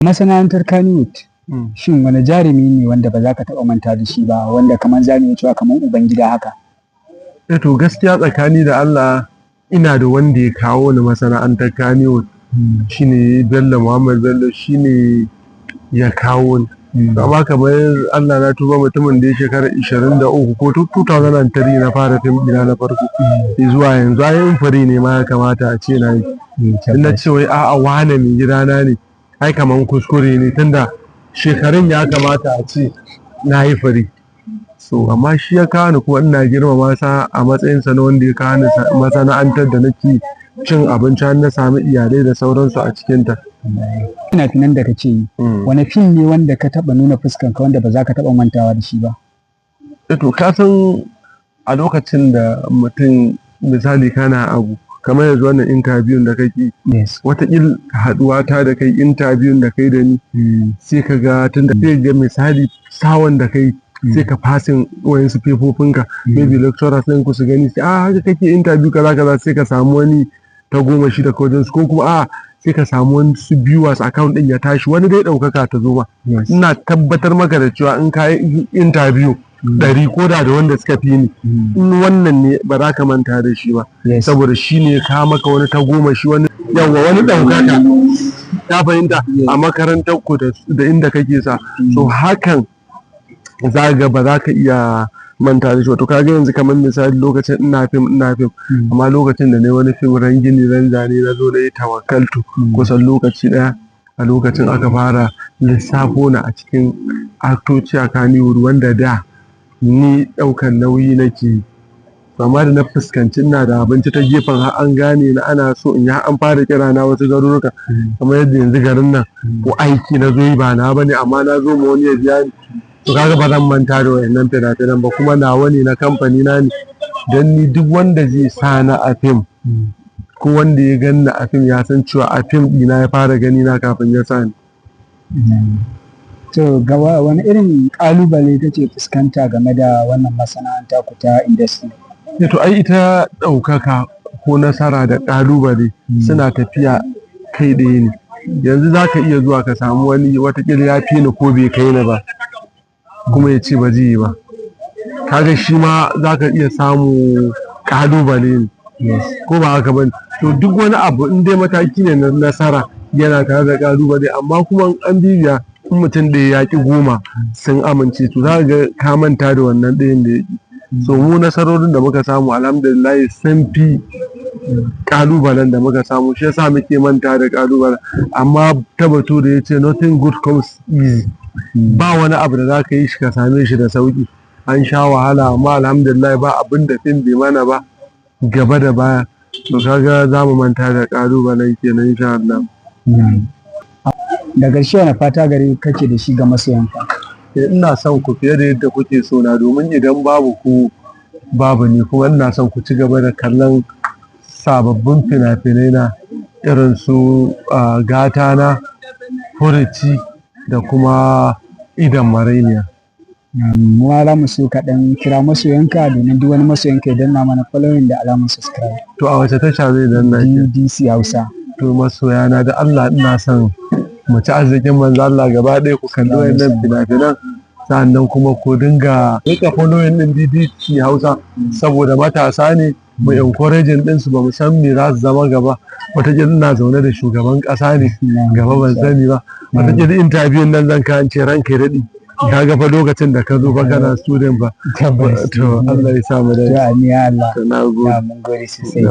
Masana'antar Kannywood, shin wani jarumi ne wanda ba za ka taɓa manta da shi ba, wanda kamar za mu iya cewa kamar ubangida haka? To gaskiya tsakani da Allah ina da wanda ya kawo ni masana'antar Kannywood shine Bello Muhammad Bello, shine ya kawo ni. Amma kamar Allah na tuba, mutumin da ya shekara 23 ko 2003 na fara fim ɗina na farko zuwa yanzu, ai fari ne ma ya kamata a ce na yi. Na ce wai a'a wane mai gidana ne, ai kaman kuskure ne, tunda shekarun ya kamata a ce na yi fari. So amma shi ya kawo ni kuma ina girmama sa a matsayinsa na wanda ya kawo ni masana'antar da nake cin abinci har na sami iyalai da sauransu a cikinta. Fina-finan da kake yi, wani fim ne wanda ka taɓa nuna fuskanka wanda ba za ka taɓa mantawa da shi ba? To ka san a lokacin da mutum misali kana abu kamar yanzu wannan interview da kake, wataƙil haɗuwa ta da kai interview da kai da ni, sai ka ga tunda sai ga misali sawon da kai sai ka fasin wayansu fefofinka, maybe lecturers ɗin ku su gani sai haka kake interview kaza kaza, sai ka samu wani ta goma shi da kodin ko kuma sai ka samu wani su viewers account ɗin ya tashi, wani dai ɗaukaka ta zo ma. Ina tabbatar maka da cewa in ka yi interview 100 ko da wanda suka fi ni, in wannan ne ba za ka manta da shi ba, saboda shi ne ka maka wani ta goma shi, wani yawa wani ɗaukaka ta fahimta a makarantar ku da inda kake sa. So hakan za ga ba za ka iya manta da shi. To kaga yanzu kamar misali lokacin ina fim amma lokacin da ne wani fim ran gini ran zane na zo na yi tawakkaltu kusan lokaci ɗaya, a lokacin aka fara lissafo na a cikin aktoci a Kannywood wanda da ni ɗaukan nauyi nake yi. Amma da na fuskanci ina da abinci ta gefen har an gane na ana so in yi, an fara kira na wasu garuruka kamar yadda yanzu garin nan ko aiki na zo yi ba na bane amma na zo ma wani ya biya ni. To kaga ba zan manta da wayannan fina-finan ba, kuma nawa ne na kamfani na ne, don ni duk wanda zai sa na a fim ko wanda ya gani a fim ya san cewa a fim ɗina ya fara gani na kafin ya sa ni. To gaba wani irin ƙalubale kake fuskanta game da wannan masana'anta ku ta industry? To ai ita ɗaukaka ko nasara da ƙalubale suna tafiya kai ɗaya ne. Yanzu za ka iya zuwa ka samu wani watakila ya fi ni ko bai kai ni ba, kuma ya ce ba zai yi ba. Kaga shi ma za ka iya samu ƙalubale ne, ko ba haka ba? To duk wani abu in dai mataki ne na nasara yana tare da ƙalubale, amma kuma an bibiya in mutum ɗaya ya ƙi 10 sun amince, to za ga ka manta da wannan ɗayan da ya ƙi. So mu nasarorin da muka samu alhamdulillah sun fi ƙalubalen da muka samu, shi yasa muke manta da ƙalubalen. Amma ta batu da ya ce nothing good comes easy, ba wani abu da za ka yi shi ka same shi da sauƙi. An sha wahala amma alhamdulillah ba abin da fim bai mana ba gaba da baya. To kaga za mu manta da ƙalubalen kenan insha Allah. Da ƙarshe wani fata gare kake da shi ga masoyanka? Ina son ku fiye da yadda kuke so na, domin idan babu ku babu ni, kuma ina son ku ci gaba da kallon sababbin fina-finai na irin su gata na, furuci da kuma idan marainiya. Mu za mu so kaɗan kira masoyanka domin duk wani masoyanka ya danna mana following da alamar subscribe. To a wace tasha zai danna? DDC Hausa. To masoyana da Allah ina son mu ci arzikin manzo Allah gaba ɗaya, ku kalli wayannan fina-finan, sannan kuma ku dinga rika following din DDC Hausa, saboda matasa ne mu encouraging din su, ba mu san me za su zama gaba. Wataƙila ina zaune da shugaban ƙasa ne gaba, ban sani ba. Wataƙila interview nan zan ka ce ranka ya daɗi, ka ga fa lokacin da ka zo fa kana student ba. To Allah ya sa mu dace. Ya Allah. Na gode. Mun gode sosai.